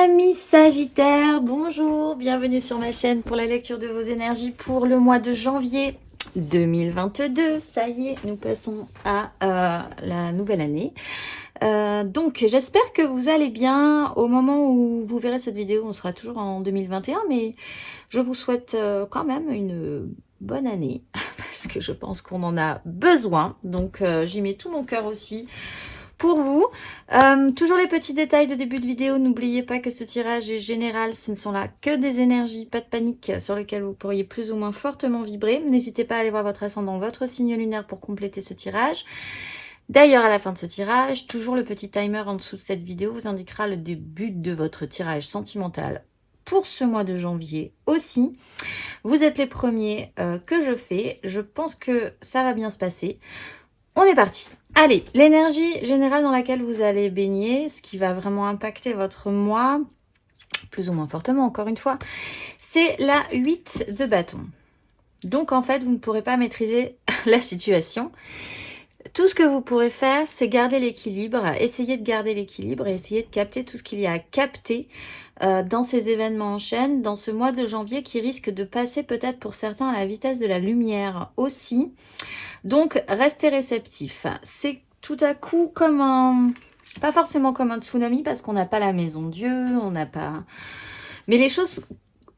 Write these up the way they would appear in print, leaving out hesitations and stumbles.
Amis Sagittaires, bonjour, bienvenue sur ma chaîne pour la lecture de vos énergies pour le mois de janvier 2022. Ça y est, nous passons à la nouvelle année. Donc j'espère que vous allez bien. Au moment où vous verrez cette vidéo, on sera toujours en 2021, mais je vous souhaite quand même une bonne année parce que je pense qu'on en a besoin. Donc j'y mets tout mon cœur aussi pour vous. Toujours les petits détails de début de vidéo. N'oubliez pas que ce tirage est général. Ce ne sont là que des énergies, pas de panique, sur lesquelles vous pourriez plus ou moins fortement vibrer. N'hésitez pas à aller voir votre ascendant, votre signe lunaire pour compléter ce tirage. D'ailleurs, à la fin de ce tirage, toujours le petit timer en dessous de cette vidéo vous indiquera le début de votre tirage sentimental pour ce mois de janvier aussi. Vous êtes les premiers que je fais. Je pense que ça va bien se passer. On est parti. Allez, l'énergie générale dans laquelle vous allez baigner, ce qui va vraiment impacter votre mois, plus ou moins fortement encore une fois, c'est la 8 de bâton. Donc en fait, vous ne pourrez pas maîtriser la situation. Tout ce que vous pourrez faire, c'est garder l'équilibre, essayer de garder l'équilibre et essayer de capter tout ce qu'il y a à capter dans ces événements en chaîne, dans ce mois de janvier qui risque de passer peut-être pour certains à la vitesse de la lumière aussi. Donc, restez réceptif. C'est tout à coup comme un... Pas forcément comme un tsunami parce qu'on n'a pas la maison Dieu, on n'a pas... Mais les choses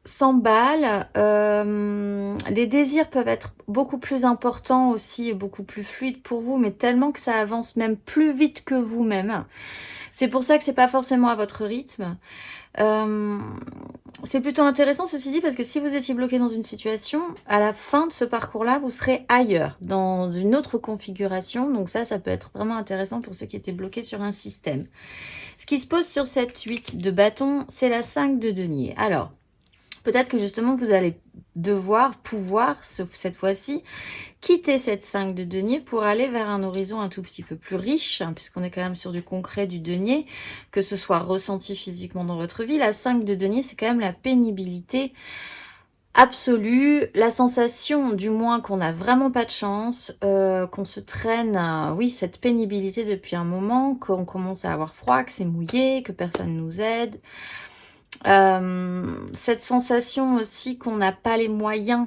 s'emballent. Les désirs peuvent être beaucoup plus importants aussi, beaucoup plus fluides pour vous, mais tellement que ça avance même plus vite que vous-même. C'est pour ça que c'est pas forcément à votre rythme. C'est plutôt intéressant ceci dit parce que si vous étiez bloqué dans une situation, à la fin de ce parcours-là, vous serez ailleurs, dans une autre configuration. Donc ça peut être vraiment intéressant pour ceux qui étaient bloqués sur un système. Ce qui se pose sur cette 8 de bâton, c'est la 5 de denier. Alors, peut-être que justement vous allez pouvoir, cette fois-ci, quitter cette 5 de denier pour aller vers un horizon un tout petit peu plus riche, hein, puisqu'on est quand même sur du concret du denier, que ce soit ressenti physiquement dans votre vie. La 5 de denier, c'est quand même la pénibilité absolue, la sensation du moins qu'on n'a vraiment pas de chance, qu'on se traîne, oui, cette pénibilité depuis un moment, qu'on commence à avoir froid, que c'est mouillé, que personne nous aide. Cette sensation aussi qu'on n'a pas les moyens,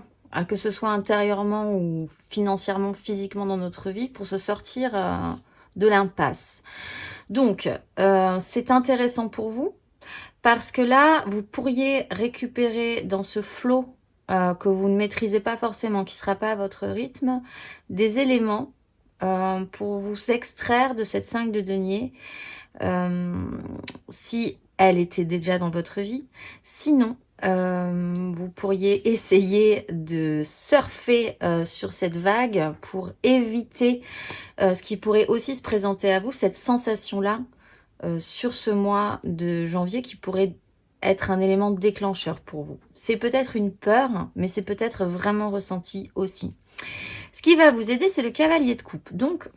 que ce soit intérieurement ou financièrement, physiquement dans notre vie, pour se sortir de l'impasse. Donc, c'est intéressant pour vous, parce que là, vous pourriez récupérer dans ce flot que vous ne maîtrisez pas forcément, qui ne sera pas à votre rythme, des éléments pour vous extraire de cette 5 de denier, si elle était déjà dans votre vie. Sinon, vous pourriez essayer de surfer sur cette vague pour éviter ce qui pourrait aussi se présenter à vous, cette sensation-là, sur ce mois de janvier qui pourrait être un élément déclencheur pour vous. C'est peut-être une peur, mais c'est peut-être vraiment ressenti aussi. Ce qui va vous aider, c'est le cavalier de coupe. Donc,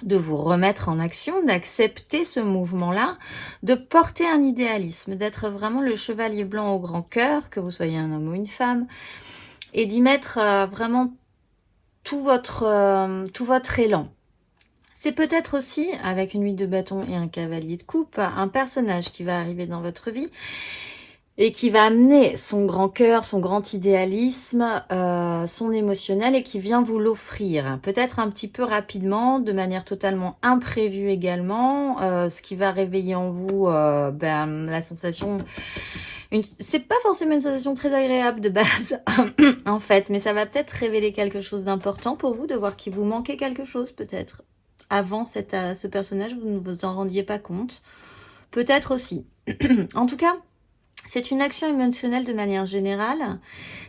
de vous remettre en action, d'accepter ce mouvement-là, de porter un idéalisme, d'être vraiment le chevalier blanc au grand cœur, que vous soyez un homme ou une femme, et d'y mettre vraiment tout votre élan. C'est peut-être aussi, avec une 8 de bâton et un cavalier de coupe, un personnage qui va arriver dans votre vie et qui va amener son grand cœur, son grand idéalisme, son émotionnel et qui vient vous l'offrir. Peut-être un petit peu rapidement, de manière totalement imprévue également, ce qui va réveiller en vous la sensation... C'est pas forcément une sensation très agréable de base, en fait, mais ça va peut-être révéler quelque chose d'important pour vous, de voir qu'il vous manquait quelque chose peut-être. Avant ce personnage, vous ne vous en rendiez pas compte. Peut-être aussi. En tout cas, c'est une action émotionnelle de manière générale.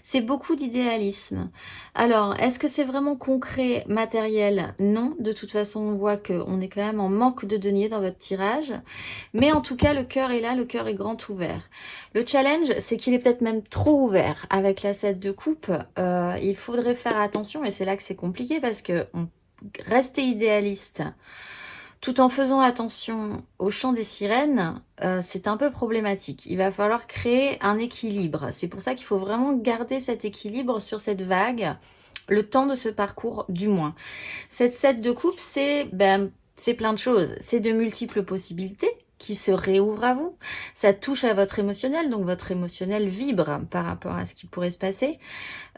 C'est beaucoup d'idéalisme. Alors, est-ce que c'est vraiment concret, matériel? Non. De toute façon, on voit qu'on est quand même en manque de deniers dans votre tirage. Mais en tout cas, le cœur est là, le cœur est grand ouvert. Le challenge, c'est qu'il est peut-être même trop ouvert. Avec la 7 de coupe, il faudrait faire attention. Et c'est là que c'est compliqué parce que rester idéaliste tout en faisant attention au chant des sirènes, c'est un peu problématique. Il va falloir créer un équilibre. C'est pour ça qu'il faut vraiment garder cet équilibre sur cette vague, le temps de ce parcours du moins. Cette 7 de coupe, c'est plein de choses. C'est de multiples possibilités. qui se réouvre à vous. Ça touche à votre émotionnel, donc votre émotionnel vibre par rapport à ce qui pourrait se passer.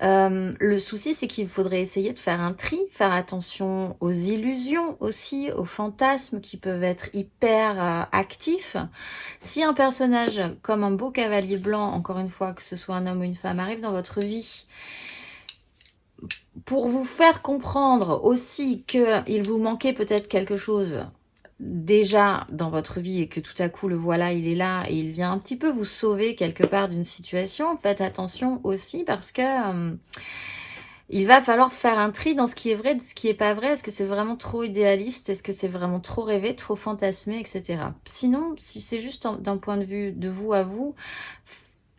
Le souci, c'est qu'il faudrait essayer de faire un tri, faire attention aux illusions aussi, aux fantasmes qui peuvent être hyper actifs. Si un personnage comme un beau cavalier blanc, encore une fois, que ce soit un homme ou une femme, arrive dans votre vie, pour vous faire comprendre aussi qu'il vous manquait peut-être quelque chose déjà dans votre vie et que tout à coup le voilà, il est là et il vient un petit peu vous sauver quelque part d'une situation, faites attention aussi parce que il va falloir faire un tri dans ce qui est vrai, de ce qui est pas vrai. Est-ce que c'est vraiment trop idéaliste? Est-ce que c'est vraiment trop rêvé, trop fantasmé, etc. Sinon, si c'est juste d'un point de vue de vous à vous,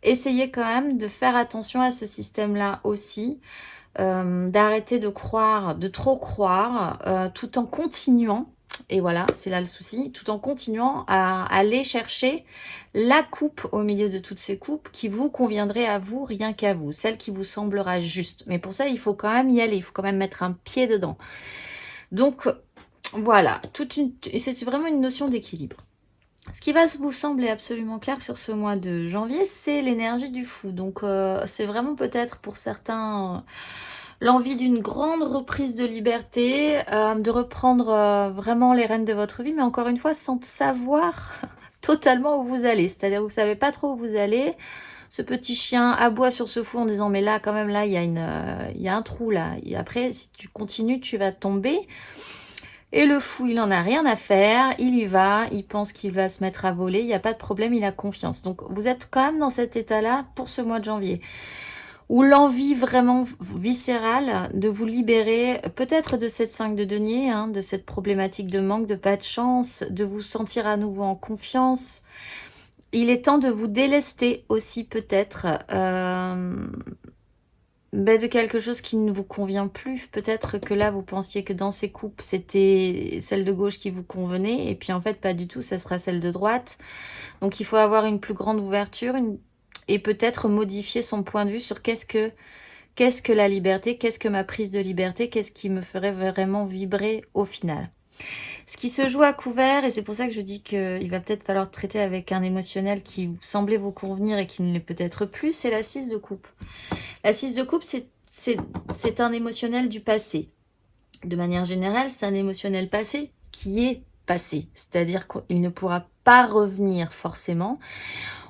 essayez quand même de faire attention à ce système-là aussi. D'arrêter de croire, de trop croire, tout en continuant, et voilà, c'est là le souci, tout en continuant à aller chercher la coupe au milieu de toutes ces coupes qui vous conviendrait à vous, rien qu'à vous, celle qui vous semblera juste. Mais pour ça, il faut quand même y aller, il faut quand même mettre un pied dedans. Donc, voilà, c'est vraiment une notion d'équilibre. Ce qui va vous sembler absolument clair sur ce mois de janvier, c'est l'énergie du fou. Donc, c'est vraiment peut-être pour certains l'envie d'une grande reprise de liberté, de reprendre vraiment les rênes de votre vie, mais encore une fois, sans savoir totalement où vous allez. C'est-à-dire que vous ne savez pas trop où vous allez. Ce petit chien aboie sur ce fou en disant, mais là, quand même, là, il y a un trou, là. Et après, si tu continues, tu vas tomber. Et le fou, il en a rien à faire, il y va, il pense qu'il va se mettre à voler, il n'y a pas de problème, il a confiance. Donc, vous êtes quand même dans cet état-là pour ce mois de janvier, où l'envie vraiment viscérale de vous libérer, peut-être de cette 5 de denier, hein, de cette problématique de manque, de pas de chance, de vous sentir à nouveau en confiance. Il est temps de vous délester aussi peut-être de quelque chose qui ne vous convient plus. Peut-être que là, vous pensiez que dans ces coupes, c'était celle de gauche qui vous convenait, et puis en fait, pas du tout, ça sera celle de droite. Donc, il faut avoir une plus grande ouverture et peut-être modifier son point de vue sur qu'est-ce que la liberté, qu'est-ce que ma prise de liberté, qu'est-ce qui me ferait vraiment vibrer au final. Ce qui se joue à couvert, et c'est pour ça que je dis qu'il va peut-être falloir traiter avec un émotionnel qui semblait vous convenir et qui ne l'est peut-être plus, c'est la 6 de coupe. La 6 de coupe, c'est un émotionnel du passé. De manière générale, c'est un émotionnel passé qui est passé. C'est-à-dire qu'il ne pourra pas revenir forcément.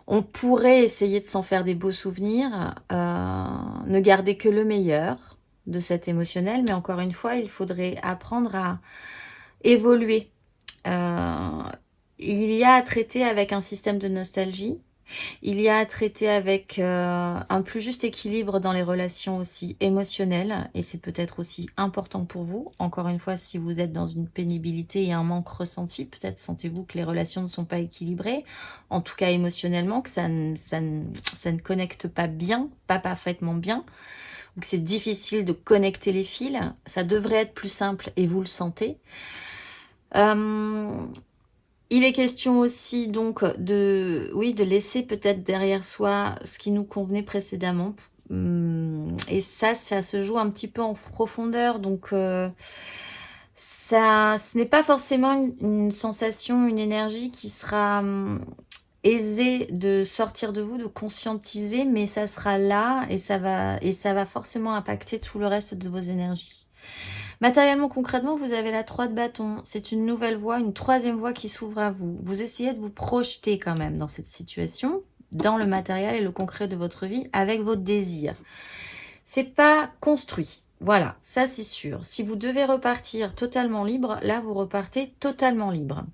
On pourrait essayer de s'en faire des beaux souvenirs, ne garder que le meilleur de cet émotionnel, mais encore une fois, il faudrait apprendre à évoluer. Il y a à traiter avec un système de nostalgie. Il y a à traiter avec un plus juste équilibre dans les relations aussi émotionnelles, et c'est peut-être aussi important pour vous. Encore une fois, si vous êtes dans une pénibilité et un manque ressenti, peut-être sentez-vous que les relations ne sont pas équilibrées, en tout cas émotionnellement, que ça ne connecte pas bien, pas parfaitement bien, ou que c'est difficile de connecter les fils. Ça devrait être plus simple et vous le sentez. Il est question aussi donc de laisser peut-être derrière soi ce qui nous convenait précédemment. Et ça se joue un petit peu en profondeur. Donc, ce n'est pas forcément une sensation, une énergie qui sera aisée de sortir de vous, de conscientiser, mais ça sera là et ça va forcément impacter tout le reste de vos énergies. Matériellement, concrètement, vous avez la 3 de bâton. C'est une nouvelle voie, une troisième voie qui s'ouvre à vous. Vous essayez de vous projeter quand même dans cette situation, dans le matériel et le concret de votre vie, avec votre désir. C'est pas construit. Voilà, ça c'est sûr. Si vous devez repartir totalement libre, là vous repartez totalement libre.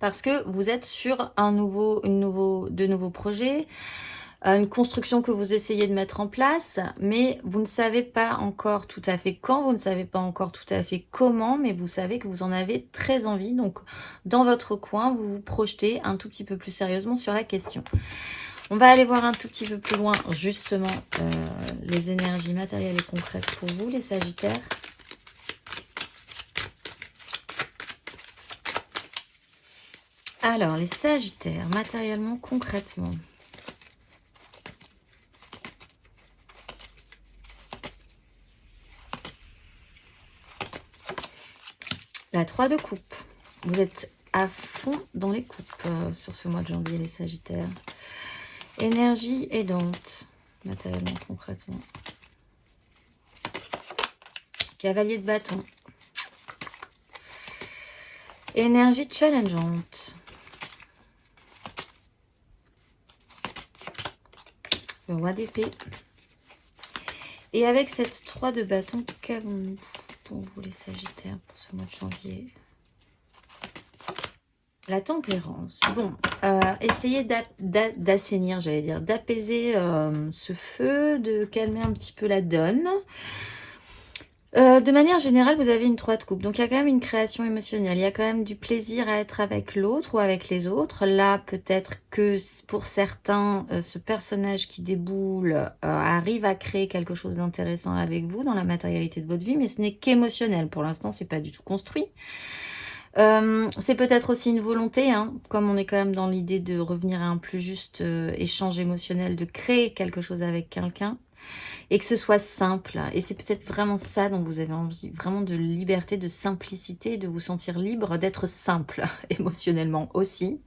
Parce que vous êtes sur de nouveaux projets, une construction que vous essayez de mettre en place, mais vous ne savez pas encore tout à fait quand, vous ne savez pas encore tout à fait comment, mais vous savez que vous en avez très envie. Donc, dans votre coin, vous vous projetez un tout petit peu plus sérieusement sur la question. On va aller voir un tout petit peu plus loin, justement, les énergies matérielles et concrètes pour vous, les Sagittaires. Alors, les Sagittaires, matériellement, concrètement. La 3 de coupe. Vous êtes à fond dans les coupes sur ce mois de janvier, les Sagittaires. Énergie aidante, matériellement, concrètement. Cavalier de bâton. Énergie challengeante. Le roi d'épée. Et avec cette 3 de bâton, qu'avons-nous pour vous les Sagittaires pour ce mois de janvier? La tempérance. Bon, essayez d'assainir, j'allais dire, d'apaiser ce feu, de calmer un petit peu la donne. De manière générale, vous avez une 3 de coupe. Donc, il y a quand même une création émotionnelle. Il y a quand même du plaisir à être avec l'autre ou avec les autres. Là, peut-être que pour certains, ce personnage qui déboule arrive à créer quelque chose d'intéressant avec vous dans la matérialité de votre vie, mais ce n'est qu'émotionnel. Pour l'instant, c'est pas du tout construit. C'est peut-être aussi une volonté, hein, comme on est quand même dans l'idée de revenir à un plus juste échange émotionnel, de créer quelque chose avec quelqu'un. Et que ce soit simple. Et c'est peut-être vraiment ça dont vous avez envie. Vraiment de liberté, de simplicité, de vous sentir libre, d'être simple émotionnellement aussi.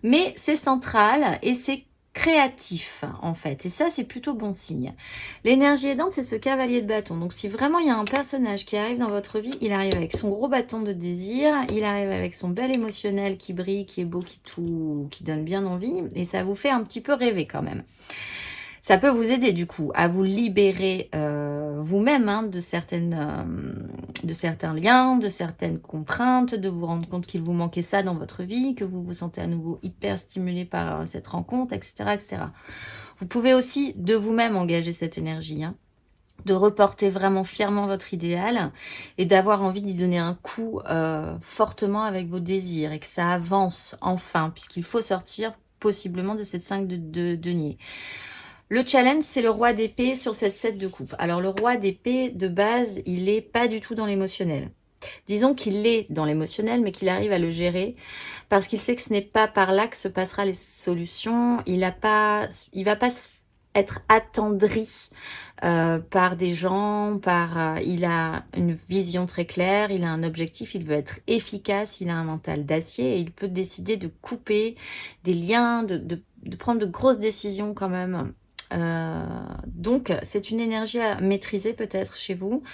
Mais c'est central et c'est créatif en fait. Et ça, c'est plutôt bon signe. L'énergie aidante, c'est ce cavalier de bâton. Donc si vraiment il y a un personnage qui arrive dans votre vie, il arrive avec son gros bâton de désir, il arrive avec son bel émotionnel qui brille, qui est beau, qui donne bien envie. Et ça vous fait un petit peu rêver quand même. Ça peut vous aider du coup à vous libérer vous-même hein, de certains liens, de certaines contraintes, de vous rendre compte qu'il vous manquait ça dans votre vie, que vous vous sentez à nouveau hyper stimulé par cette rencontre, etc., etc. Vous pouvez aussi de vous-même engager cette énergie, hein, de reporter vraiment fièrement votre idéal et d'avoir envie d'y donner un coup fortement avec vos désirs et que ça avance enfin, puisqu'il faut sortir possiblement de cette 5 de denier. Le challenge, c'est le roi d'épée sur cette 7 de coupe. Alors, le roi d'épée, de base, il n'est pas du tout dans l'émotionnel. Disons qu'il est dans l'émotionnel, mais qu'il arrive à le gérer parce qu'il sait que ce n'est pas par là que se passera les solutions. Il va pas être attendri par des gens, il a une vision très claire, il a un objectif, il veut être efficace, il a un mental d'acier et il peut décider de couper des liens, de prendre de grosses décisions quand même. Donc, c'est une énergie à maîtriser peut-être chez vous.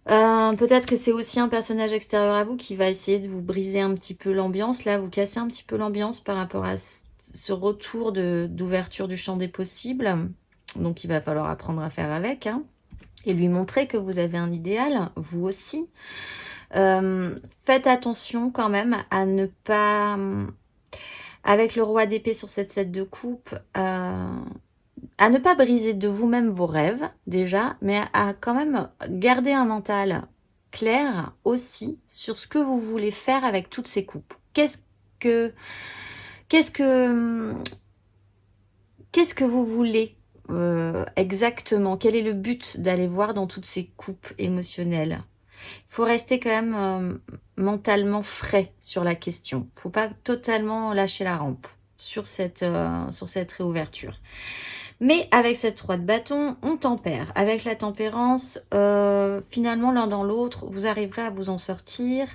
Peut-être que c'est aussi un personnage extérieur à vous qui va essayer de vous briser un petit peu l'ambiance. Là, vous cassez un petit peu l'ambiance par rapport à ce retour d'ouverture du champ des possibles. Donc, il va falloir apprendre à faire avec. Hein, et lui montrer que vous avez un idéal, vous aussi. Faites attention quand même à ne pas... Avec le roi d'épée sur cette 7 de coupe... à ne pas briser de vous-même vos rêves, déjà, mais à quand même garder un mental clair aussi sur ce que vous voulez faire avec toutes ces coupes. Qu'est-ce que vous voulez exactement? Quel est le but d'aller voir dans toutes ces coupes émotionnelles? Il faut rester quand même mentalement frais sur la question. Il ne faut pas totalement lâcher la rampe sur cette réouverture. Mais avec cette 3 de bâton, on tempère. Avec la tempérance, finalement, l'un dans l'autre, vous arriverez à vous en sortir.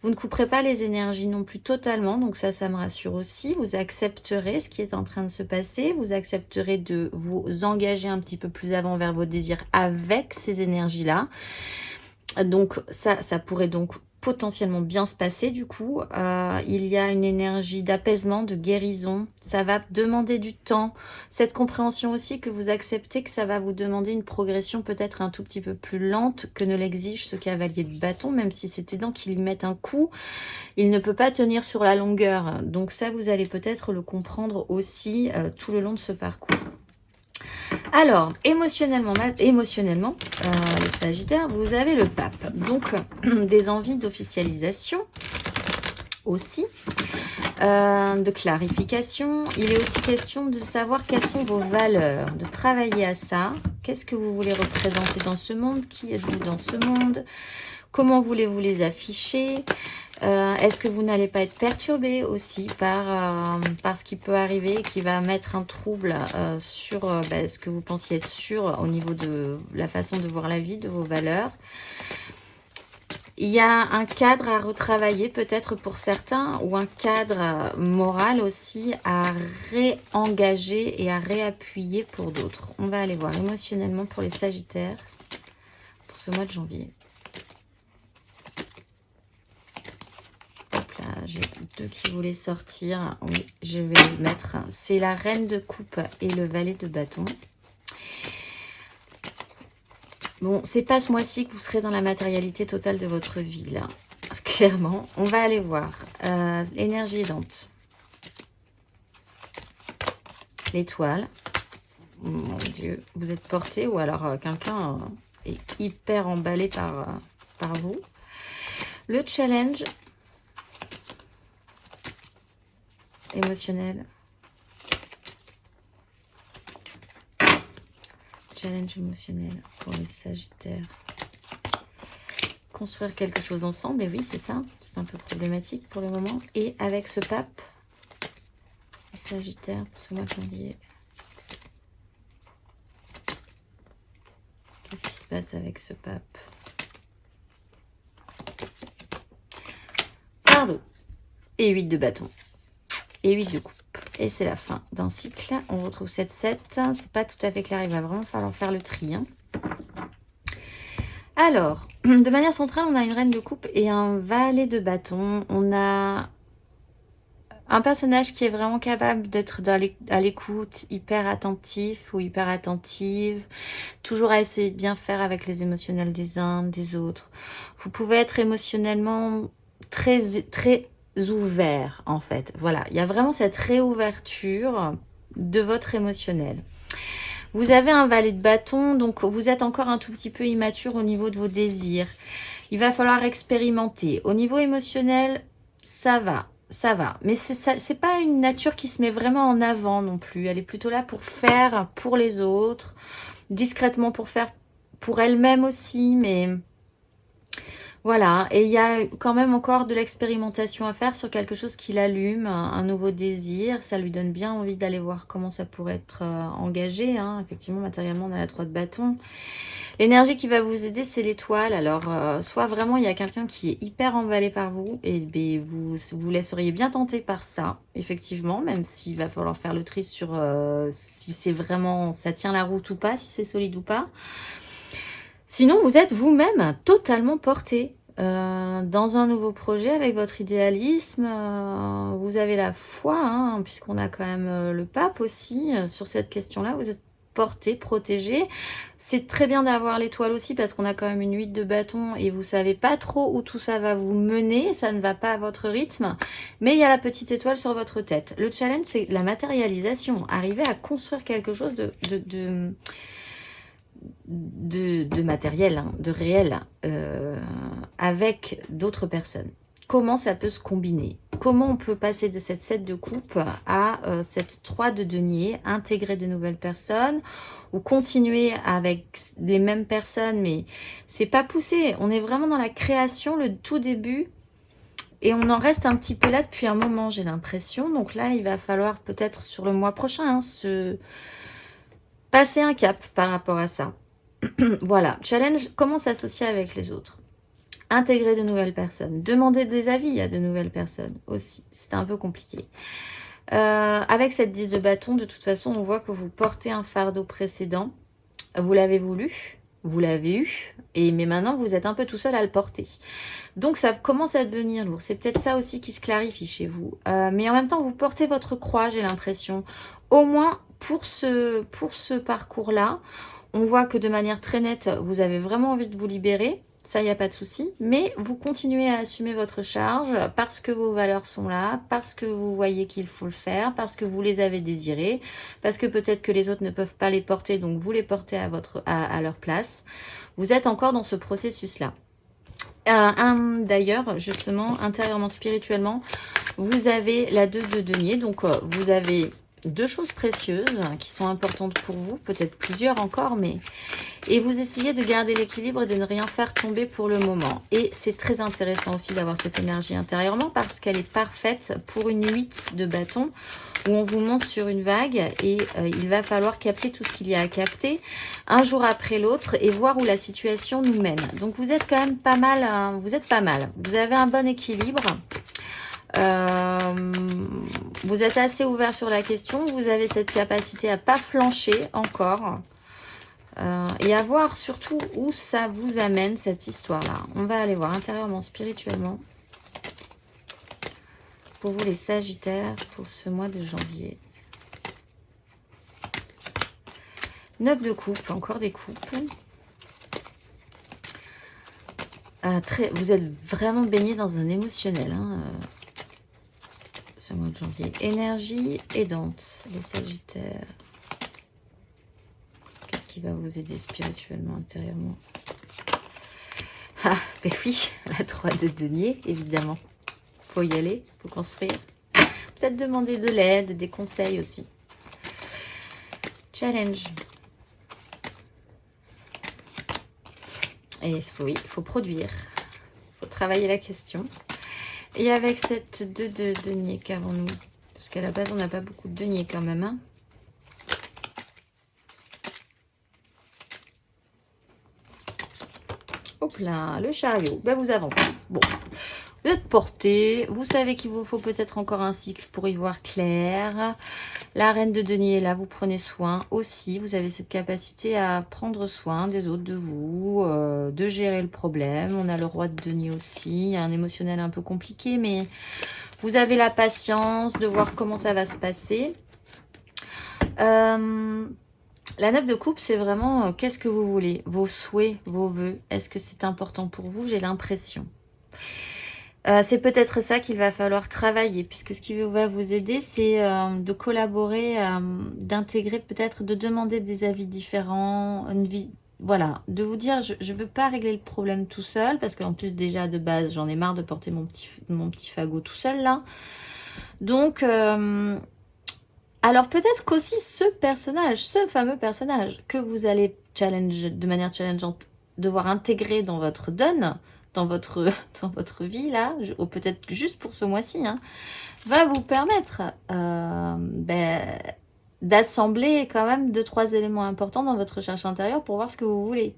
Vous ne couperez pas les énergies non plus totalement. Donc ça me rassure aussi. Vous accepterez ce qui est en train de se passer. Vous accepterez de vous engager un petit peu plus avant vers vos désirs avec ces énergies-là. Donc ça pourrait donc potentiellement bien se passer du coup. Il y a une énergie d'apaisement, de guérison. Ça va demander du temps. Cette compréhension aussi que vous acceptez que ça va vous demander une progression peut-être un tout petit peu plus lente que ne l'exige ce cavalier de bâton, même si c'est aidant qu'il y mette un coup. Il ne peut pas tenir sur la longueur. Donc ça, vous allez peut-être le comprendre aussi tout le long de ce parcours. Alors, émotionnellement les Sagittaires, vous avez le pape. Donc, des envies d'officialisation aussi, de clarification. Il est aussi question de savoir quelles sont vos valeurs, de travailler à ça. Qu'est-ce que vous voulez représenter dans ce monde? Qui êtes-vous dans ce monde? Comment voulez-vous les afficher? Est-ce que vous n'allez pas être perturbé aussi par ce qui peut arriver, qui va mettre un trouble sur ce que vous pensiez être sûr au niveau de la façon de voir la vie, de vos valeurs? Il y a un cadre à retravailler peut-être pour certains, ou un cadre moral aussi à réengager et à réappuyer pour d'autres. On va aller voir émotionnellement pour les Sagittaires pour ce mois de janvier. Hop là, j'ai deux qui voulaient sortir. Oui, je vais les mettre. C'est la Reine de Coupe et le Valet de Bâton. Bon, c'est pas ce mois-ci que vous serez dans la matérialité totale de votre vie, là. Clairement, on va aller voir. L'énergie aidante. L'étoile. Mon Dieu, vous êtes porté ou alors quelqu'un est hyper emballé par vous. Le challenge émotionnel. Challenge émotionnel pour les Sagittaires. Construire quelque chose ensemble, et oui, c'est ça. C'est un peu problématique pour le moment. Et avec ce pape, les Sagittaires, pour ce mois de janvier. Qu'est-ce qui se passe avec ce pape? Pardon. Et 8 de bâton. Et 8 de coupe. Et c'est la fin d'un cycle. On retrouve 7-7. C'est pas tout à fait clair. Il va vraiment falloir faire le tri. Hein. Alors, de manière centrale, on a une reine de coupe et un valet de bâton. On a un personnage qui est vraiment capable d'être à l'écoute, hyper attentif ou hyper attentive. Toujours à essayer de bien faire avec les émotionnels des uns, des autres. Vous pouvez être émotionnellement très ouvert en fait. Voilà, il y a vraiment cette réouverture de votre émotionnel. Vous avez un valet de bâton, donc vous êtes encore un tout petit peu immature au niveau de vos désirs. Il va falloir expérimenter. Au niveau émotionnel, ça va. Ça va, mais c'est pas une nature qui se met vraiment en avant non plus. Elle est plutôt là pour faire pour les autres, discrètement pour faire pour elle-même aussi, mais voilà. Et il y a quand même encore de l'expérimentation à faire sur quelque chose qui l'allume, un nouveau désir. Ça lui donne bien envie d'aller voir comment ça pourrait être engagé. Hein. Effectivement, matériellement, on a la 3 de bâton. L'énergie qui va vous aider, c'est l'étoile. Alors, soit vraiment, il y a quelqu'un qui est hyper emballé par vous et ben, vous laisseriez bien tenter par ça, effectivement, même s'il va falloir faire le tri sur si c'est vraiment, ça tient la route ou pas, si c'est solide ou pas. Sinon, vous êtes vous-même totalement porté dans un nouveau projet avec votre idéalisme. Vous avez la foi, hein, puisqu'on a quand même le pape aussi sur cette question-là. Vous êtes porté, protégé. C'est très bien d'avoir l'étoile aussi parce qu'on a quand même une 8 de bâton et vous savez pas trop où tout ça va vous mener. Ça ne va pas à votre rythme. Mais il y a la petite étoile sur votre tête. Le challenge, c'est la matérialisation. Arriver à construire quelque chose de matériel, hein, de réel, avec d'autres personnes. Comment ça peut se combiner? Comment on peut passer de cette 7 de coupe à cette 3 de denier, intégrer de nouvelles personnes ou continuer avec les mêmes personnes, mais c'est pas poussé. On est vraiment dans la création, le tout début. Et on en reste un petit peu là depuis un moment, j'ai l'impression. Donc là, il va falloir peut-être sur le mois prochain se passer un cap par rapport à ça. Voilà, challenge, comment s'associer avec les autres. Intégrer de nouvelles personnes. Demander des avis à de nouvelles personnes aussi. C'est un peu compliqué. Avec cette 10 de bâton, de toute façon, on voit que vous portez un fardeau précédent. Vous l'avez voulu, vous l'avez eu, mais maintenant, vous êtes un peu tout seul à le porter. Donc, ça commence à devenir lourd. C'est peut-être ça aussi qui se clarifie chez vous. Mais en même temps, vous portez votre croix, j'ai l'impression. Au moins, pour ce parcours-là, on voit que de manière très nette, vous avez vraiment envie de vous libérer. Ça, il n'y a pas de souci. Mais vous continuez à assumer votre charge parce que vos valeurs sont là, parce que vous voyez qu'il faut le faire, parce que vous les avez désirées, parce que peut-être que les autres ne peuvent pas les porter, donc vous les portez à leur place. Vous êtes encore dans ce processus-là. D'ailleurs, justement, intérieurement, spirituellement, vous avez la 2 de denier. Donc, vous avez 2 choses précieuses qui sont importantes pour vous, peut-être plusieurs encore, mais... Et vous essayez de garder l'équilibre et de ne rien faire tomber pour le moment. Et c'est très intéressant aussi d'avoir cette énergie intérieurement parce qu'elle est parfaite pour une 8 de bâton où on vous monte sur une vague et il va falloir capter tout ce qu'il y a à capter un jour après l'autre et voir où la situation nous mène. Donc vous êtes quand même pas mal, hein, vous êtes pas mal. Vous avez un bon équilibre. Vous êtes assez ouvert sur la question. Vous avez cette capacité à pas flancher encore. Et à voir surtout où ça vous amène cette histoire-là. On va aller voir intérieurement, spirituellement. Pour vous les Sagittaires, pour ce mois de janvier. 9 de coupe, encore des coupes. Vous êtes vraiment baigné dans un émotionnel. Hein, ce mois de janvier. Énergie aidante, les Sagittaires. Qui va vous aider spirituellement, intérieurement. Ah, ben oui, la 3 de denier, évidemment. Faut y aller, faut construire. Peut-être demander de l'aide, des conseils aussi. Challenge. Et oui, il faut produire. Il faut travailler la question. Et avec cette 2 de denier qu'avons-nous? Parce qu'à la base, on n'a pas beaucoup de denier quand même, hein. Hop là, le chariot. Ben, vous avancez. Bon, vous êtes porté. Vous savez qu'il vous faut peut-être encore un cycle pour y voir clair. La reine de denier est là. Vous prenez soin aussi. Vous avez cette capacité à prendre soin des autres, de vous, de gérer le problème. On a le roi de denier aussi. Un émotionnel un peu compliqué, mais vous avez la patience de voir comment ça va se passer. La 9 de coupe, c'est vraiment qu'est-ce que vous voulez, vos souhaits, vos vœux. Est-ce que c'est important pour vous? J'ai l'impression. C'est peut-être ça qu'il va falloir travailler, puisque ce qui va vous aider, c'est de collaborer, d'intégrer peut-être, de demander des avis différents, voilà, de vous dire, je ne veux pas régler le problème tout seul, parce qu'en plus déjà de base, j'en ai marre de porter mon petit fagot tout seul là. Donc... alors peut-être qu'aussi ce personnage, ce fameux personnage que vous allez de manière challengeante, devoir intégrer dans votre donne, dans votre vie là, ou peut-être juste pour ce mois-ci, hein, va vous permettre d'assembler quand même 2-3 éléments importants dans votre recherche intérieure pour voir ce que vous voulez.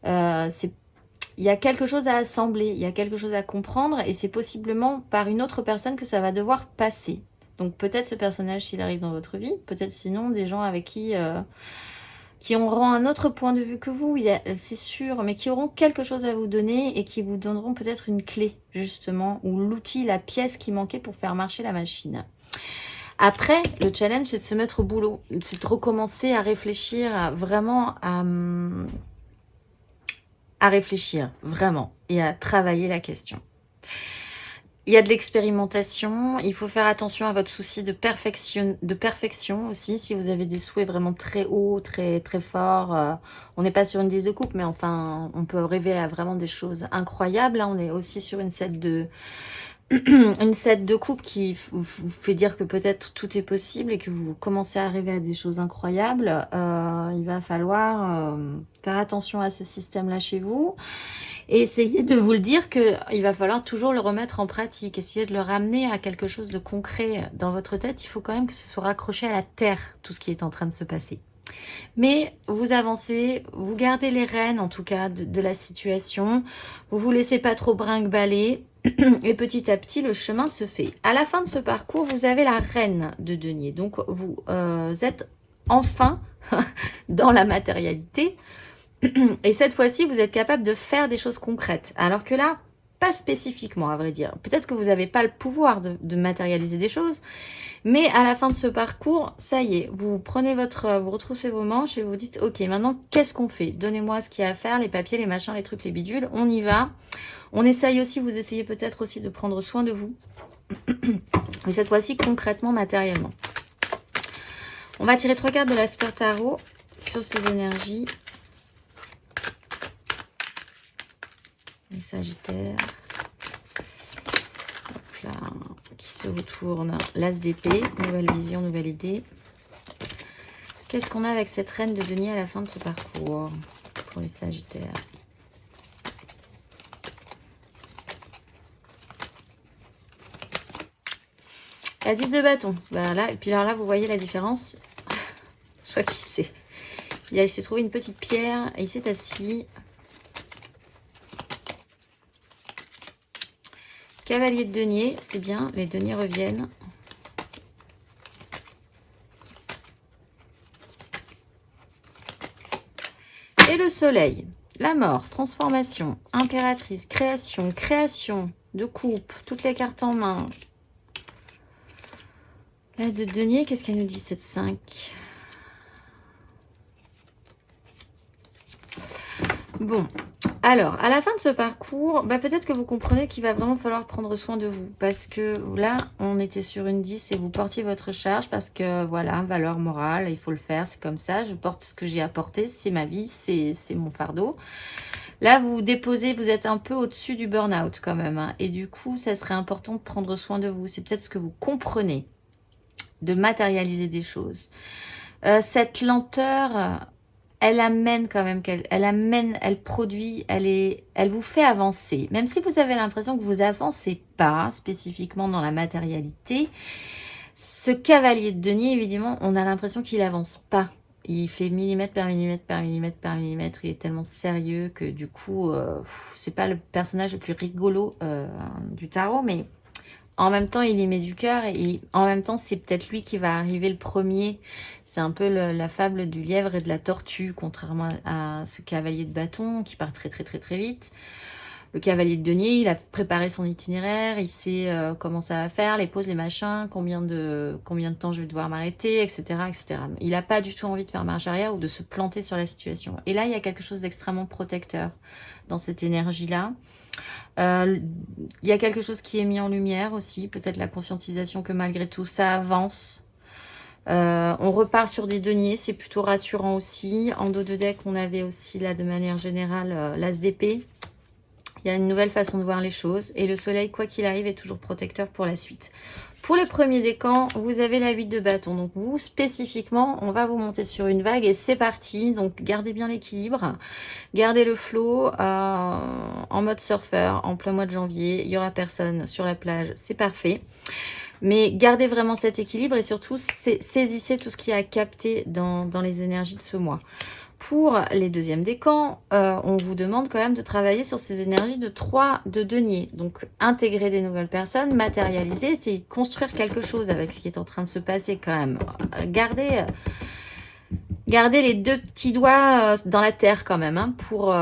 Il y a quelque chose à assembler, il y a quelque chose à comprendre et c'est possiblement par une autre personne que ça va devoir passer. Donc peut-être ce personnage s'il arrive dans votre vie, peut-être sinon des gens avec qui auront un autre point de vue que vous, c'est sûr, mais qui auront quelque chose à vous donner et qui vous donneront peut-être une clé justement, ou l'outil, la pièce qui manquait pour faire marcher la machine. Après, le challenge, c'est de se mettre au boulot, c'est de recommencer à réfléchir vraiment à réfléchir vraiment et à travailler la question. Il y a de l'expérimentation, il faut faire attention à votre souci de perfection aussi, si vous avez des souhaits vraiment très hauts, très, très forts. On n'est pas sur une 10 de coupe, mais enfin, on peut rêver à vraiment des choses incroyables. Là, on est aussi sur une 7 de... une 7 de coupe qui vous fait dire que peut-être tout est possible et que vous commencez à rêver à des choses incroyables. Il va falloir faire attention à ce système-là chez vous. Et essayez de vous le dire qu'il va falloir toujours le remettre en pratique. Essayez de le ramener à quelque chose de concret dans votre tête. Il faut quand même que ce soit raccroché à la terre, tout ce qui est en train de se passer. Mais vous avancez, vous gardez les rênes en tout cas de la situation. Vous vous laissez pas trop brinque-baller. Et petit à petit, le chemin se fait. À la fin de ce parcours, vous avez la reine de denier. Donc, vous êtes enfin dans la matérialité. Et cette fois-ci, vous êtes capable de faire des choses concrètes. Alors que là, pas spécifiquement, à vrai dire. Peut-être que vous n'avez pas le pouvoir de matérialiser des choses. Mais à la fin de ce parcours, ça y est, vous prenez vous retroussez vos manches et vous dites, ok, maintenant, qu'est-ce qu'on fait? Donnez-moi ce qu'il y a à faire, les papiers, les machins, les trucs, les bidules, on y va. On essaye aussi, vous essayez peut-être aussi de prendre soin de vous. Mais cette fois-ci, concrètement, matériellement. On va tirer 3 cartes de l'After Tarot sur ces énergies. Les Sagittaires. Hop là, qui se se retourne l'as d'épée. Nouvelle vision, nouvelle idée. Qu'est-ce qu'on a avec cette reine de denier à la fin de ce parcours pour les Sagittaires? La 10 de bâton. Voilà. Et puis alors là, vous voyez la différence. Je crois qu'il sait. Il s'est trouvé une petite pierre et il s'est assis. Cavalier de denier, c'est bien. Les deniers reviennent. Et le soleil. La mort, transformation, impératrice, création, création de coupe. Toutes les cartes en main. La de denier, qu'est-ce qu'elle nous dit cette 5? Bon, alors, à la fin de ce parcours, bah, peut-être que vous comprenez qu'il va vraiment falloir prendre soin de vous. Parce que là, on était sur une 10 et vous portiez votre charge. Parce que, voilà, valeur morale, il faut le faire, c'est comme ça. Je porte ce que j'ai apporté, c'est ma vie, c'est mon fardeau. Là, vous déposez, vous êtes un peu au-dessus du burn-out quand même. Hein, et du coup, ça serait important de prendre soin de vous. C'est peut-être ce que vous comprenez, de matérialiser des choses. Cette lenteur... elle amène quand même, elle produit, elle vous fait avancer. Même si vous avez l'impression que vous avancez pas spécifiquement dans la matérialité, ce cavalier de denier, évidemment, on a l'impression qu'il avance pas. Il fait millimètre par millimètre par millimètre par millimètre. Il est tellement sérieux que du coup, c'est pas le personnage le plus rigolo du tarot, mais en même temps, il y met du cœur et en même temps, c'est peut-être lui qui va arriver le premier. C'est un peu la fable du lièvre et de la tortue, contrairement à ce cavalier de bâton qui part très très très très vite. Le cavalier de denier, il a préparé son itinéraire, il sait comment ça va faire, les pauses, les machins, combien de temps je vais devoir m'arrêter, etc., etc. Il n'a pas du tout envie de faire marche arrière ou de se planter sur la situation. Et là, il y a quelque chose d'extrêmement protecteur dans cette énergie-là. Il y a quelque chose qui est mis en lumière aussi, peut-être la conscientisation que malgré tout ça avance. On repart sur des deniers, c'est plutôt rassurant aussi. En dos de deck, on avait aussi là de manière générale l'as d'épée. Il y a une nouvelle façon de voir les choses et le soleil, quoi qu'il arrive, est toujours protecteur pour la suite. Pour les premiers décans, vous avez la 8 de bâton. Donc vous, spécifiquement, on va vous monter sur une vague et c'est parti. Donc gardez bien l'équilibre. Gardez le flow en mode surfeur en plein mois de janvier. Il n'y aura personne sur la plage, c'est parfait. Mais gardez vraiment cet équilibre et surtout saisissez tout ce qui a capté dans les énergies de ce mois. Pour les deuxièmes décans, on vous demande quand même de travailler sur ces énergies de 3 de denier. Donc, intégrer des nouvelles personnes, matérialiser, c'est construire quelque chose avec ce qui est en train de se passer quand même. Gardez les deux petits doigts dans la terre quand même, hein, pour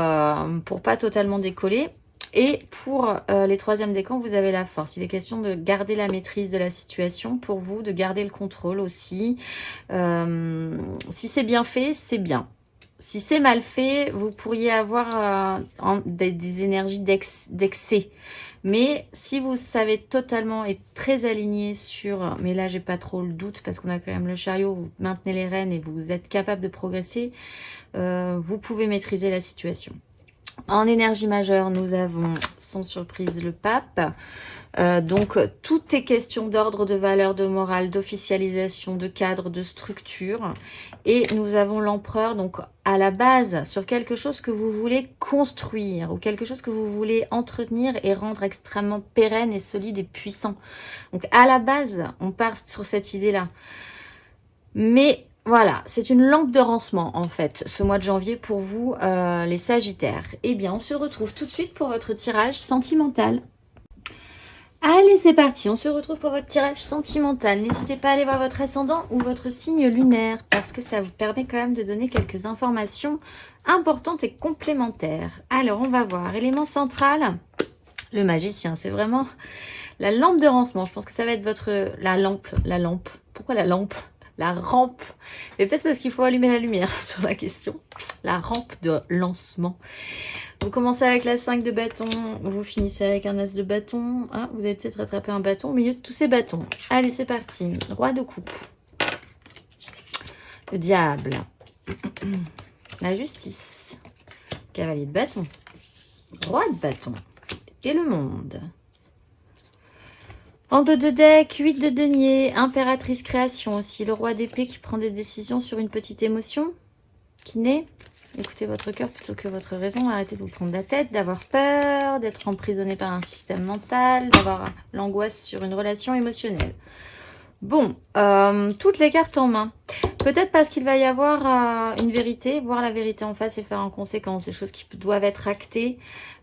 pas totalement décoller. Et pour les troisièmes décans, vous avez la force. Il est question de garder la maîtrise de la situation pour vous, de garder le contrôle aussi. Si c'est bien fait, c'est bien. Si c'est mal fait, vous pourriez avoir des énergies d'excès. Mais si vous savez totalement être très aligné sur... Mais là, j'ai pas trop le doute parce qu'on a quand même le chariot. Vous maintenez les rênes et vous êtes capable de progresser. Vous pouvez maîtriser la situation. En énergie majeure, nous avons, sans surprise, le pape. Donc, tout est question d'ordre, de valeur, de morale, d'officialisation, de cadre, de structure. Et nous avons l'empereur, donc à la base, sur quelque chose que vous voulez construire ou quelque chose que vous voulez entretenir et rendre extrêmement pérenne et solide et puissant. Donc, à la base, on part sur cette idée-là. Mais... voilà, c'est une lampe de rancement en fait, ce mois de janvier pour vous, les Sagittaires. Eh bien, on se retrouve tout de suite pour votre tirage sentimental. Allez, c'est parti, on se retrouve pour votre tirage sentimental. N'hésitez pas à aller voir votre ascendant ou votre signe lunaire parce que ça vous permet quand même de donner quelques informations importantes et complémentaires. Alors, on va voir. Élément central, le magicien, c'est vraiment la lampe de rancement. Je pense que ça va être la lampe. Pourquoi la lampe? La rampe. Et peut-être parce qu'il faut allumer la lumière sur la question. La rampe de lancement. Vous commencez avec la 5 de bâton. Vous finissez avec un as de bâton. Ah, vous avez peut-être rattrapé un bâton au milieu de tous ces bâtons. Allez, c'est parti. Roi de coupe. Le diable. La justice. Cavalier de bâton. Roi de bâton. Et le monde. En dos de deck, 8 de denier, impératrice création aussi. Le roi d'épée qui prend des décisions sur une petite émotion qui naît. Écoutez votre cœur plutôt que votre raison. Arrêtez de vous prendre la tête, d'avoir peur, d'être emprisonné par un système mental, d'avoir l'angoisse sur une relation émotionnelle. Bon, toutes les cartes en main. Peut-être parce qu'il va y avoir une vérité, voir la vérité en face et faire en conséquence. Des choses qui doivent être actées.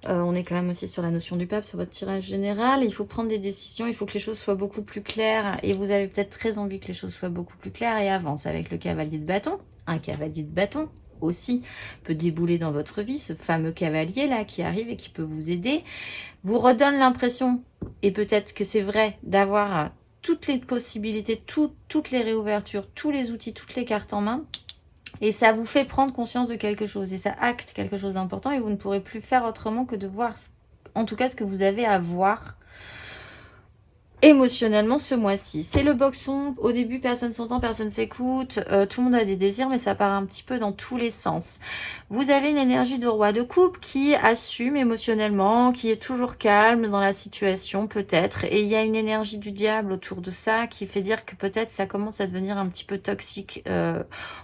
On est quand même aussi sur la notion du pape, sur votre tirage général. Il faut prendre des décisions, il faut que les choses soient beaucoup plus claires. Et vous avez peut-être très envie que les choses soient beaucoup plus claires et avance avec le cavalier de bâton. Un cavalier de bâton aussi peut débouler dans votre vie, ce fameux cavalier là qui arrive et qui peut vous aider, vous redonne l'impression, et peut-être que c'est vrai, d'avoir toutes les possibilités, toutes les réouvertures, tous les outils, toutes les cartes en main, et ça vous fait prendre conscience de quelque chose, et ça acte quelque chose d'important, et vous ne pourrez plus faire autrement que de voir, en tout cas, ce que vous avez à voir émotionnellement ce mois-ci. C'est le boxon. Au début, personne s'entend, personne s'écoute. Tout le monde a des désirs, mais ça part un petit peu dans tous les sens. Vous avez une énergie de roi de coupe qui assume émotionnellement, qui est toujours calme dans la situation, peut-être. Et il y a une énergie du diable autour de ça qui fait dire que peut-être ça commence à devenir un petit peu toxique.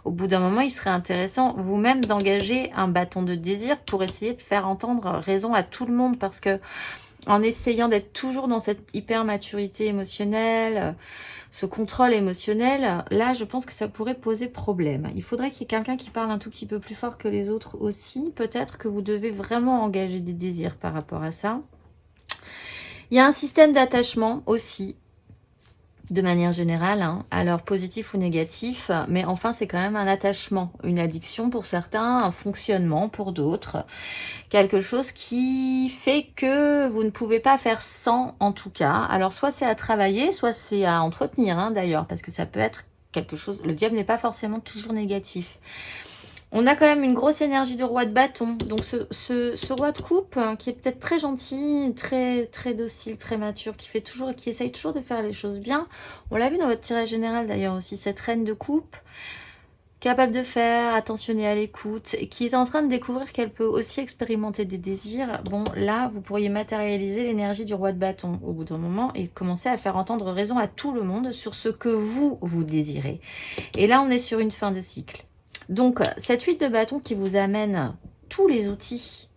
Au bout d'un moment, il serait intéressant vous-même d'engager un bâton de désir pour essayer de faire entendre raison à tout le monde, parce que en essayant d'être toujours dans cette hyper maturité émotionnelle, ce contrôle émotionnel, là, je pense que ça pourrait poser problème. Il faudrait qu'il y ait quelqu'un qui parle un tout petit peu plus fort que les autres aussi. Peut-être que vous devez vraiment engager des désirs par rapport à ça. Il y a un système d'attachement aussi, de manière générale, hein, alors positif ou négatif, mais enfin c'est quand même un attachement, une addiction pour certains, un fonctionnement pour d'autres, quelque chose qui fait que vous ne pouvez pas faire sans, en tout cas. Alors soit c'est à travailler, soit c'est à entretenir, hein, d'ailleurs, parce que ça peut être quelque chose, le diable n'est pas forcément toujours négatif. On a quand même une grosse énergie de roi de bâton. Donc ce roi de coupe, hein, qui est peut-être très gentil, très docile, très mature, qui essaye toujours de faire les choses bien. On l'a vu dans votre tirage général d'ailleurs aussi, cette reine de coupe, capable de faire, attentionnée à l'écoute, et qui est en train de découvrir qu'elle peut aussi expérimenter des désirs. Bon, là, vous pourriez matérialiser l'énergie du roi de bâton au bout d'un moment et commencer à faire entendre raison à tout le monde sur ce que vous désirez. Et là, on est sur une fin de cycle. Donc, cette 8 de bâton qui vous amène tous les outils,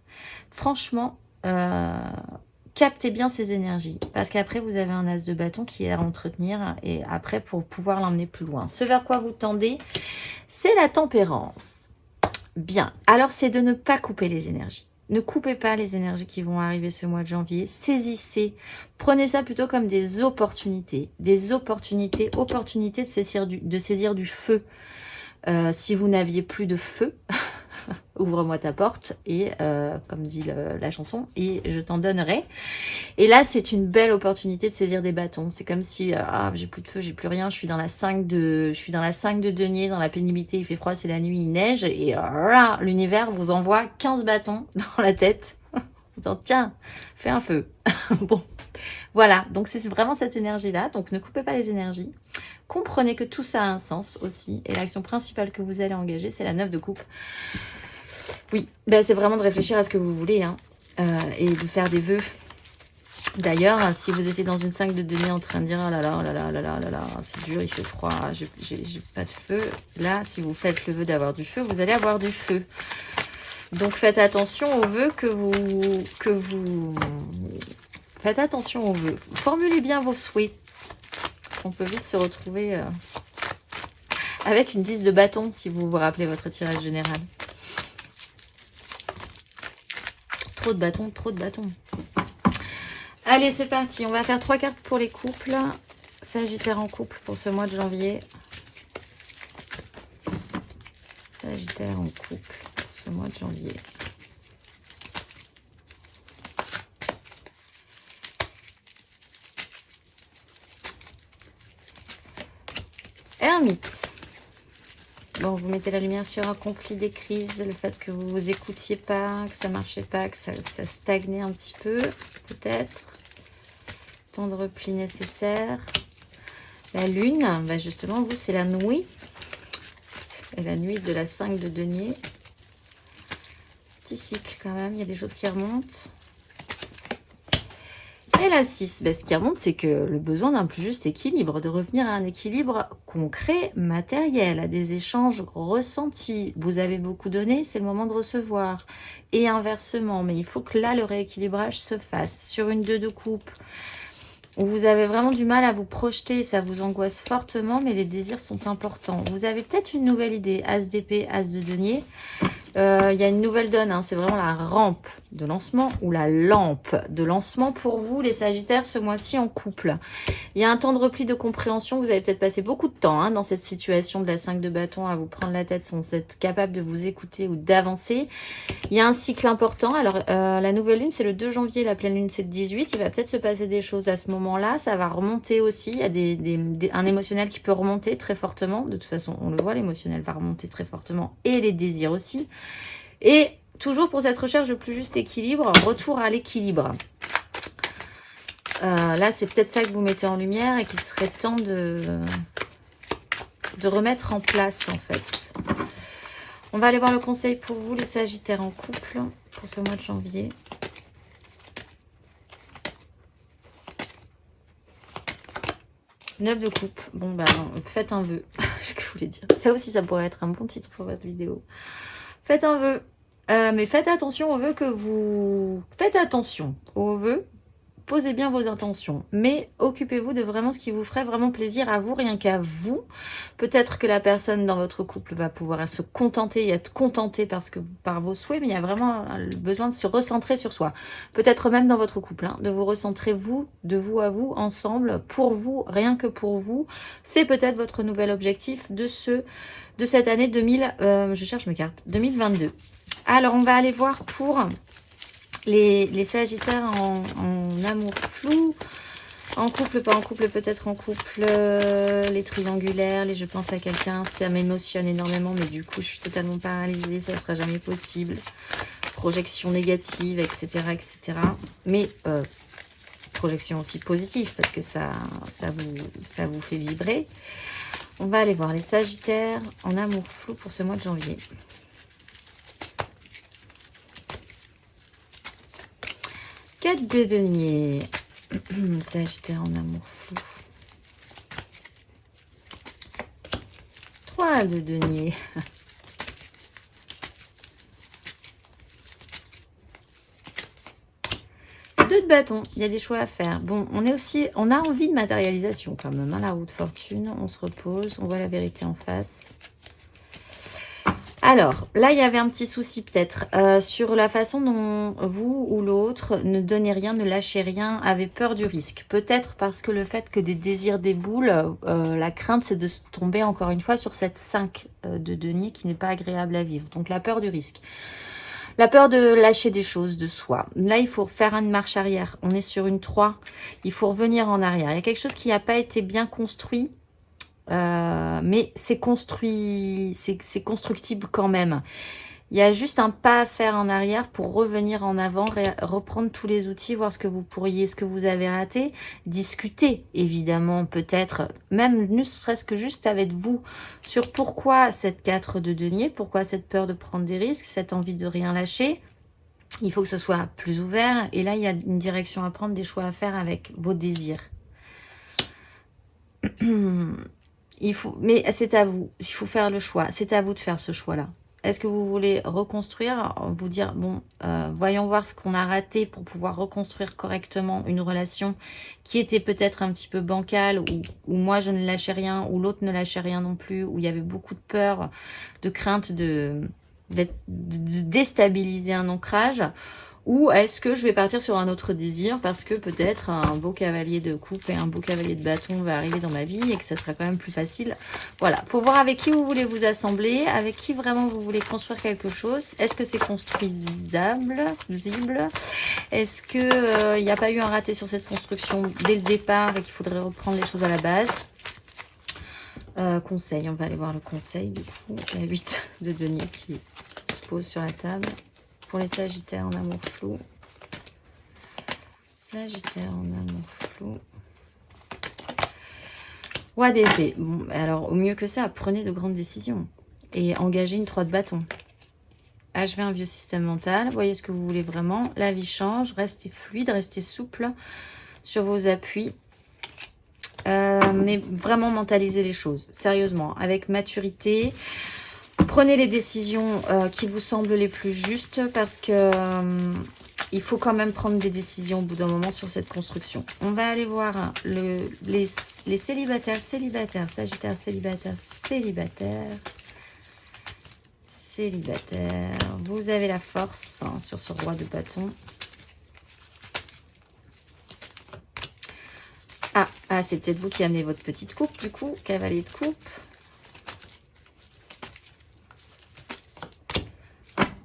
franchement, captez bien ces énergies. Parce qu'après, vous avez un as de bâton qui est à entretenir. Et après, pour pouvoir l'emmener plus loin. Ce vers quoi vous tendez, c'est la tempérance. Bien. Alors, c'est de ne pas couper les énergies. Ne coupez pas les énergies qui vont arriver ce mois de janvier. Saisissez. Prenez ça plutôt comme des opportunités. Des opportunités de saisir du feu. Si vous n'aviez plus de feu, ouvre-moi ta porte, et comme dit la chanson, et je t'en donnerai. Et là, c'est une belle opportunité de saisir des bâtons. C'est comme si, j'ai plus de feu, j'ai plus rien, je suis dans la 5 de denier, dans la pénibilité, il fait froid, c'est la nuit, il neige, et l'univers vous envoie 15 bâtons dans la tête. Disant, tiens, fais un feu. Bon, voilà, donc c'est vraiment cette énergie-là. Donc ne coupez pas les énergies. Comprenez que tout ça a un sens aussi. Et l'action principale que vous allez engager, c'est la 9 de coupe. Oui, ben, c'est vraiment de réfléchir à ce que vous voulez, hein, et de faire des vœux. D'ailleurs, si vous étiez dans une 5 de denier en train de dire « Oh là là, oh là là, oh là là, oh là là, c'est dur, il fait froid, j'ai pas de feu », là, si vous faites le vœu d'avoir du feu, vous allez avoir du feu. Donc faites attention aux vœux que vous... Faites attention aux vœux. Formulez bien vos souhaits. Parce qu'on peut vite se retrouver avec une 10 de bâton, si vous vous rappelez votre tirage général. Trop de bâtons, trop de bâtons. Allez, c'est parti. On va faire 3 cartes pour les couples. Sagittaire en couple pour ce mois de janvier. Sagittaire en couple pour ce mois de janvier. Ermite. Bon, vous mettez la lumière sur un conflit, des crises, le fait que vous vous écoutiez pas, que ça marchait pas, que ça stagnait un petit peu, peut-être. Temps de repli nécessaire. La lune, bah justement, vous, c'est la nuit. C'est la nuit de la 5 de denier. Petit cycle quand même, il y a des choses qui remontent. Et la 6, ce qui remonte, c'est que le besoin d'un plus juste équilibre, de revenir à un équilibre concret, matériel, à des échanges ressentis. Vous avez beaucoup donné, c'est le moment de recevoir. Et inversement, mais il faut que là, le rééquilibrage se fasse. Sur une 2 de coupe, où vous avez vraiment du mal à vous projeter, ça vous angoisse fortement, mais les désirs sont importants. Vous avez peut-être une nouvelle idée, As d'épée, As de denier. Il y a une nouvelle donne, hein, c'est vraiment la rampe de lancement ou la lampe de lancement pour vous, les Sagittaires, ce mois-ci en couple. Il y a un temps de repli de compréhension, vous avez peut-être passé beaucoup de temps dans cette situation de la 5 de bâton à vous prendre la tête sans être capable de vous écouter ou d'avancer. Il y a un cycle important, alors la nouvelle lune c'est le 2 janvier, la pleine lune c'est le 18, il va peut-être se passer des choses à ce moment-là, ça va remonter aussi, il y a un émotionnel qui peut remonter très fortement, de toute façon on le voit, l'émotionnel va remonter très fortement et les désirs aussi. Et toujours pour cette recherche de plus juste équilibre, retour à l'équilibre. Là, c'est peut-être ça que vous mettez en lumière et qu'il serait temps de remettre en place, en fait. On va aller voir le conseil pour vous, les Sagittaires en couple, pour ce mois de janvier. Neuf de coupe. Bon, faites un vœu. Ce que je voulais dire. Ça aussi, ça pourrait être un bon titre pour votre vidéo. Faites un vœu. Mais faites attention aux vœux que vous... Faites attention aux vœux. Posez bien vos intentions. Mais occupez-vous de vraiment ce qui vous ferait vraiment plaisir à vous, rien qu'à vous. Peut-être que la personne dans votre couple va pouvoir se contenter et être contentée par vos souhaits, mais il y a vraiment le besoin de se recentrer sur soi. Peut-être même dans votre couple, de vous recentrer vous, de vous à vous, ensemble, pour vous, rien que pour vous. C'est peut-être votre nouvel objectif de cette année 2022. Alors, on va aller voir pour les Sagittaires en amour flou, en couple, pas en couple, peut-être en couple, les triangulaires, les je pense à quelqu'un, ça m'émotionne énormément, mais du coup, je suis totalement paralysée, ça ne sera jamais possible. Projection négative, etc., etc. Mais projection aussi positive, parce que ça vous fait vibrer. On va aller voir les Sagittaires en amour flou pour ce mois de janvier. 4 de denier. Sagittaire en amour flou. 3 de denier. 2 de bâton. Il y a des choix à faire. Bon, on a envie de matérialisation quand même. La roue de fortune. On se repose. On voit la vérité en face. Alors, là, il y avait un petit souci peut-être sur la façon dont vous ou l'autre ne donnez rien, ne lâchez rien, avez peur du risque. Peut-être parce que le fait que des désirs déboulent, la crainte, c'est de tomber encore une fois sur cette 5 de denier qui n'est pas agréable à vivre. Donc, la peur du risque. La peur de lâcher des choses de soi. Là, il faut faire une marche arrière. On est sur une 3. Il faut revenir en arrière. Il y a quelque chose qui n'a pas été bien construit. Mais c'est construit, c'est constructible quand même. Il y a juste un pas à faire en arrière pour revenir en avant, reprendre tous les outils, voir ce que vous avez raté, discuter évidemment peut-être, même ne serait-ce que juste avec vous, sur pourquoi cette 4 de denier, pourquoi cette peur de prendre des risques, cette envie de rien lâcher. Il faut que ce soit plus ouvert et là il y a une direction à prendre, des choix à faire avec vos désirs. Mais c'est à vous, il faut faire le choix, c'est à vous de faire ce choix-là. Est-ce que vous voulez reconstruire, vous dire, bon, voyons voir ce qu'on a raté pour pouvoir reconstruire correctement une relation qui était peut-être un petit peu bancale, où moi je ne lâchais rien, où l'autre ne lâchait rien non plus, où il y avait beaucoup de peur, de crainte de déstabiliser un ancrage. Ou est-ce que je vais partir sur un autre désir parce que peut-être un beau cavalier de coupe et un beau cavalier de bâton va arriver dans ma vie et que ça sera quand même plus facile. Voilà, faut voir avec qui vous voulez vous assembler, avec qui vraiment vous voulez construire quelque chose. Est-ce que c'est construisable, visible? Est-ce que il n'y a pas eu un raté sur cette construction dès le départ et qu'il faudrait reprendre les choses à la base? Conseil, on va aller voir le conseil du coup. La 8 de denier qui se pose sur la table. Pour les Sagittaires en amour flou. Sagittaire en amour flou. Roi d'épée. Bon, alors, au mieux que ça, prenez de grandes décisions. Et engagez une 3 de bâton. Achevez un vieux système mental. Voyez ce que vous voulez vraiment. La vie change. Restez fluide, restez souple. sur vos appuis. Mais vraiment mentaliser les choses, sérieusement, avec maturité. Prenez les décisions qui vous semblent les plus justes parce que il faut quand même prendre des décisions au bout d'un moment sur cette construction. On va aller voir hein, les célibataires, sagittaires, célibataires. Vous avez la force hein, sur ce roi de bâton. Ah, c'est peut-être vous qui amenez votre petite coupe, du coup, cavalier de coupe.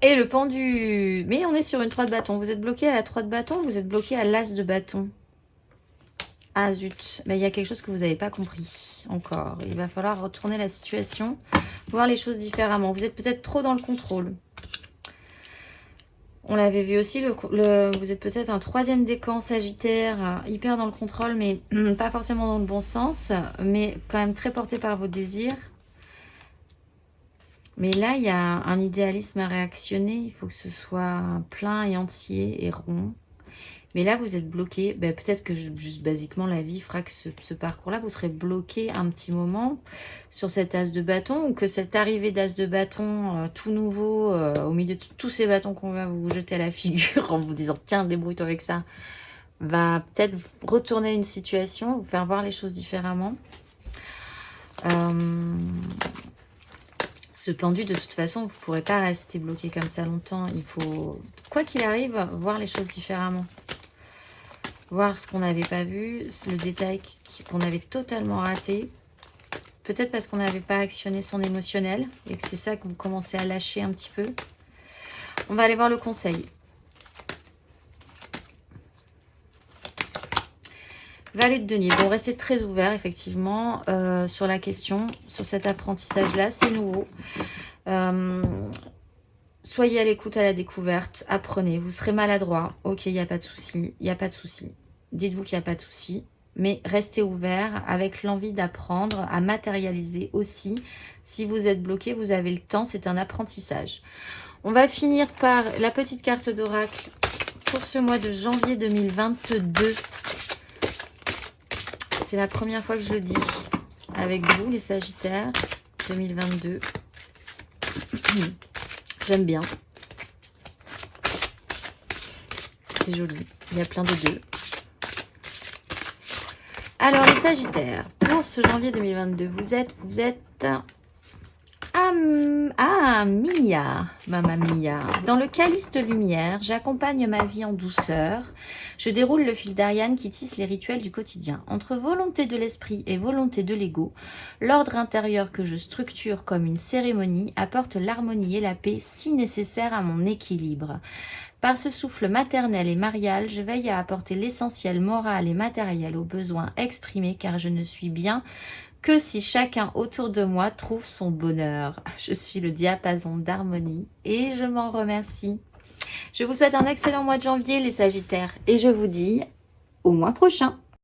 Et le pendu. Mais on est sur une 3 de bâton. Vous êtes bloqué à la 3 de bâton, vous êtes bloqué à l'as de bâton. Ah zut, mais il y a quelque chose que vous n'avez pas compris encore. Il va falloir retourner la situation, voir les choses différemment. Vous êtes peut-être trop dans le contrôle. On l'avait vu aussi, vous êtes peut-être un 3e décan sagittaire, hyper dans le contrôle, mais pas forcément dans le bon sens, mais quand même très porté par vos désirs. Mais là, il y a un idéalisme à réactionner, il faut que ce soit plein et entier et rond. Mais là, vous êtes bloqué. Ben, peut-être que juste basiquement, la vie fera que ce parcours-là, vous serez bloqué un petit moment sur cet as de bâton ou que cette arrivée d'as de bâton tout nouveau, au milieu de tous ces bâtons qu'on va vous jeter à la figure en vous disant « Tiens, débrouille-toi avec ça », va peut-être retourner une situation, vous faire voir les choses différemment. Ce pendu, de toute façon, vous ne pourrez pas rester bloqué comme ça longtemps. Il faut, quoi qu'il arrive, voir les choses différemment. Voir ce qu'on n'avait pas vu, le détail qu'on avait totalement raté. Peut-être parce qu'on n'avait pas actionné son émotionnel et que c'est ça que vous commencez à lâcher un petit peu. On va aller voir le conseil. Valet de denier. Bon, restez très ouvert, effectivement, sur la question, sur cet apprentissage-là. C'est nouveau. Soyez à l'écoute, à la découverte, apprenez. Vous serez maladroit. Ok, il n'y a pas de souci. Il n'y a pas de souci. Dites-vous qu'il n'y a pas de souci. Mais restez ouvert avec l'envie d'apprendre, à matérialiser aussi. Si vous êtes bloqué, vous avez le temps. C'est un apprentissage. On va finir par la petite carte d'oracle pour ce mois de janvier 2022. C'est la première fois que je le dis avec vous, les Sagittaires. 2022. J'aime bien. C'est joli. Il y a plein de deux. Alors, les Sagittaires, pour ce janvier 2022, vous êtes Mia, Mamma Mia. Dans le calice de lumière, j'accompagne ma vie en douceur. Je déroule le fil d'Ariane qui tisse les rituels du quotidien. Entre volonté de l'esprit et volonté de l'ego, l'ordre intérieur que je structure comme une cérémonie apporte l'harmonie et la paix si nécessaires à mon équilibre. Par ce souffle maternel et marial, je veille à apporter l'essentiel moral et matériel aux besoins exprimés car je ne suis bien que si chacun autour de moi trouve son bonheur. Je suis le diapason d'harmonie et je m'en remercie. Je vous souhaite un excellent mois de janvier, les Sagittaires, et je vous dis au mois prochain.